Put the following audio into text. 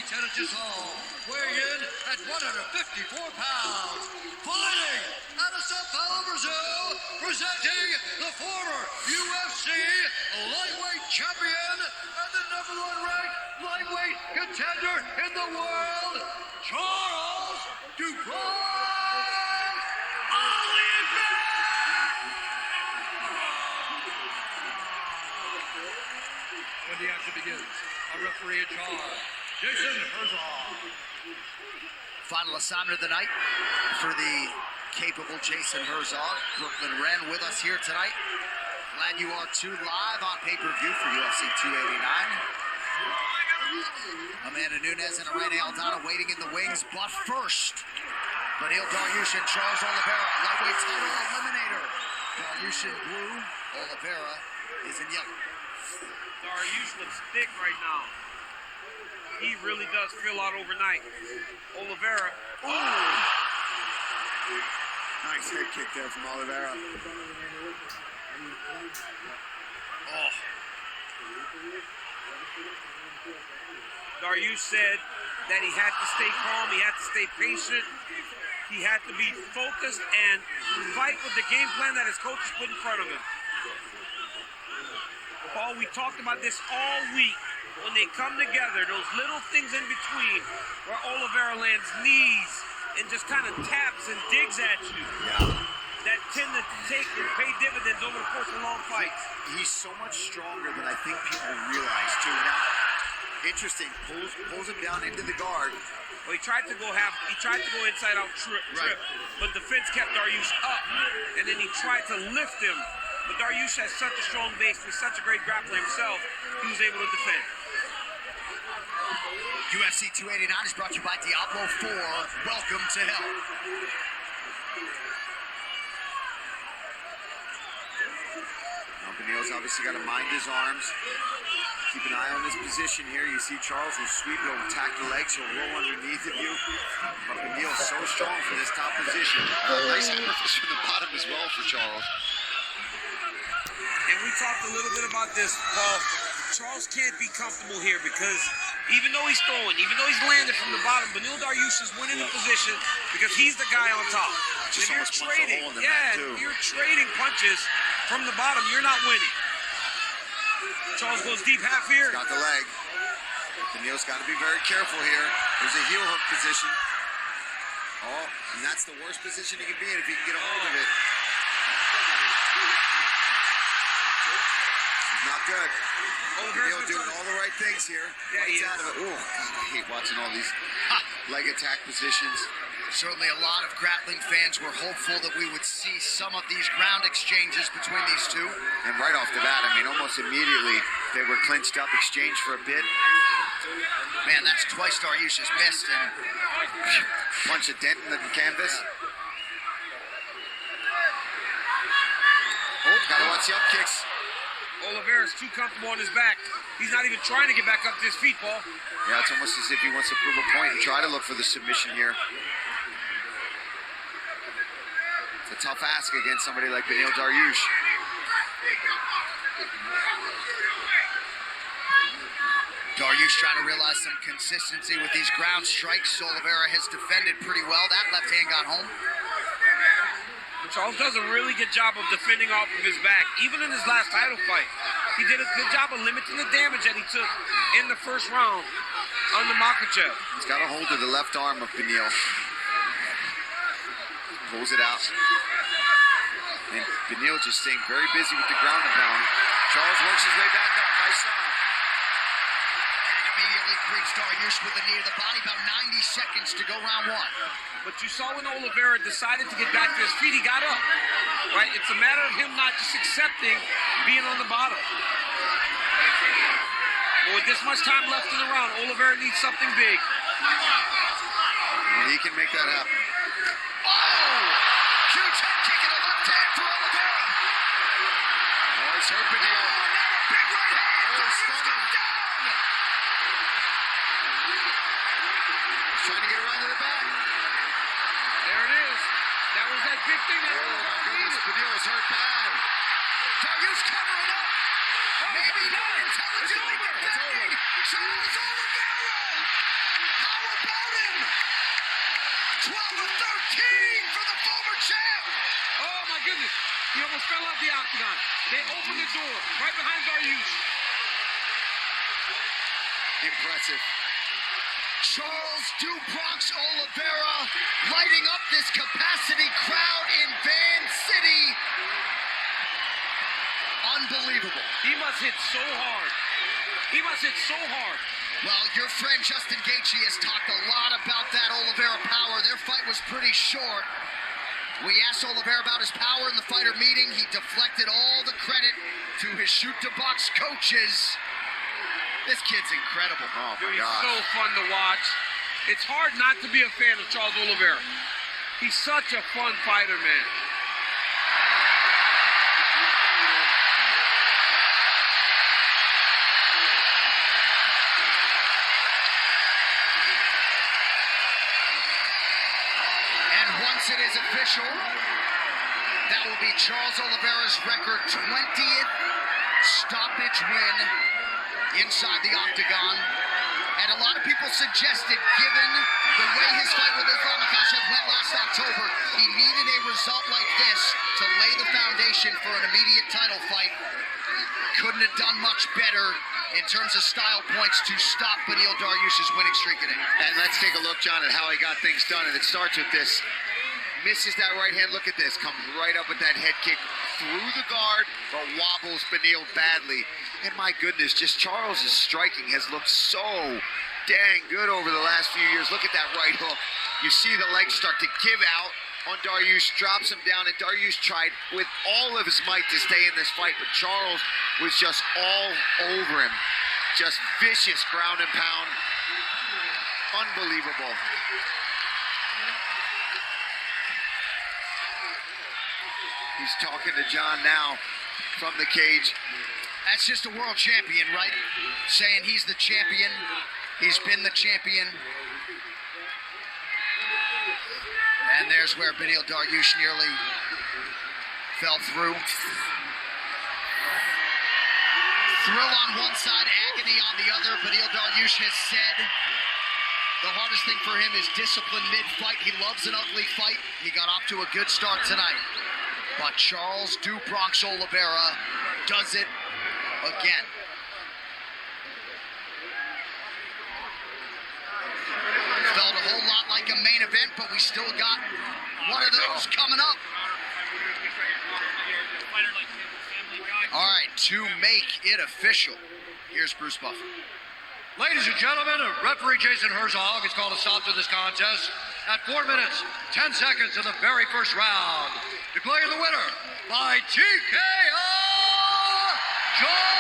tennis all, weighing in at 154 pounds, fighting out of Sao Paulo, Brazil, presenting the former UFC lightweight champion and the #1 ranked lightweight contender in the world, Charles Oliveira! When the action begins, a referee in charge, Jason Herzog. Final assignment of the night for the capable Jason Herzog. Brooklyn Wren with us here tonight. Glad you are tuned live on pay-per-view for UFC 289. Amanda Nunes and Irene Aldana waiting in the wings, but first, Beniel Dariush and Charles Oliveira, lightweight title eliminator. Dariush in blue, Oliveira is in yellow. Dariush looks thick right now. He really does fill out overnight. Oliveira. Ooh. Nice head kick there from Oliveira. Oh. Dariush said that he had to stay calm, he had to stay patient, he had to be focused and fight with the game plan that his coaches put in front of him. Paul, we talked about this all week. When they come together, those little things in between where Oliveira lands knees and just kind of taps and digs at you. Yeah. That tend to take and pay dividends over the course of long fights. He's so much stronger than I think people realize, too. Now, interesting, pulls him down into the guard. Well, he tried to go inside out trip, but the fence kept Dariush up, and then he tried to lift him. But Dariush has such a strong base, he's such a great grappler himself, he was able to defend. UFC 289 is brought to you by Diablo 4. Welcome to hell. Now, Beniel's obviously got to mind his arms. Keep an eye on this position here. You see Charles will sweep, he'll attack the legs, he'll roll underneath of you. But Beniel's so strong from this top position. Nice surface from the bottom as well for Charles. And we talked a little bit about this, Paul. Charles can't be comfortable here because even though he's throwing, even though he's landing from the bottom, Beniel Dariush is winning the position because he's the guy on top. Just if you're trading, if you're trading punches from the bottom, you're not winning. Charles goes deep half here. He's got the leg. Beniel's got to be very careful here. There's a heel hook position. Oh, and that's the worst position he can be in if he can get a hold of it. He's not good. Beniel doing all the right things here. Yeah, he is. Out of it. Ooh, God, I hate watching all these leg attack positions. Certainly a lot of grappling fans were hopeful that we would see some of these ground exchanges between these two. And right off the bat, I mean, almost immediately, they were clinched up, exchanged for a bit. Man, that's twice Dariush has missed and punch a dent in the canvas. Oh, gotta watch the up kicks. Oliveira's too comfortable on his back. He's not even trying to get back up to his feet, Paul. Yeah, it's almost as if he wants to prove a point and try to look for the submission here. It's a tough ask against somebody like Beniel Dariush. Dariush trying to realize some consistency with these ground strikes. Oliveira has defended pretty well. That left hand got home. Charles does a really good job of defending off of his back. Even in his last title fight, he did a good job of limiting the damage that he took in the first round on the Makhachev. He's got a hold of the left arm of Beniel. Pulls it out. And Beniel just staying very busy with the ground and pound. Charles works his way back up. Nice shot. And immediately greets Dariush with the knee to the body. About 90 seconds to go round one. But you saw when Oliveira decided to get back to his feet, he got up. Right? It's a matter of him not just accepting being on the bottom. But with this much time left in the round, Oliveira needs something big. And he can make that happen. Oh! Huge head kick in the left hand for Oliveira. Oh, he's hurt Beniel. Big right hand. Oh, stunning. He's trying to get around to the back. There it is. That was that big thing. Oh, my goodness. Beniel is hurt bad. Dariush covering up. Maybe not intelligently defending. Charles Oliveira. How about him? 12 to 13 for the former champ. Oh my goodness. He almost fell off the octagon. They opened the door right behind Dariush. Impressive. Charles Dubronx Oliveira lighting up this capacity crowd in Van City. Unbelievable. He must hit so hard. He must hit so hard. Well, your friend Justin Gaethje has talked a lot about that Oliveira power. Their fight was pretty short. We asked Oliveira about his power in the fighter meeting. He deflected all the credit to his shoot-to-box coaches. This kid's incredible. Oh, my He's God. so fun to watch. It's hard not to be a fan of Charles Oliveira. He's such a fun fighter, man. Once it is official, that will be Charles Oliveira's record 20th stoppage win inside the octagon. And a lot of people suggested, given the way his fight with Islam Makhachev went last October, he needed a result like this to lay the foundation for an immediate title fight. Couldn't have done much better in terms of style points to stop Beniel Dariush's winning streak today. And let's take a look, John, at how he got things done. And it starts with this. Misses that right hand. Look at this. Comes right up with that head kick through the guard, but wobbles Beniel badly. And my goodness, just Charles's striking has looked so dang good over the last few years. Look at that right hook. You see the legs start to give out on Dariush, drops him down, and Dariush tried with all of his might to stay in this fight, but Charles was just all over him. Just vicious ground and pound. Unbelievable. He's talking to John now from the cage. That's just a world champion, right? Saying he's the champion. He's been the champion. And there's where Beniel Dariush nearly fell through. Thrill on one side, agony on the other. Beniel Dariush has said the hardest thing for him is discipline mid-fight. He loves an ugly fight. He got off to a good start tonight. But Charles Dubronx Oliveira does it again. Felt a whole lot like a main event, but we still got one of those coming up. All right, to make it official, here's Bruce Buffer. Ladies and gentlemen, referee Jason Herzog has called a stop to this contest at 4 minutes, 10 seconds of the very first round. Declaring the winner by TKO, Charles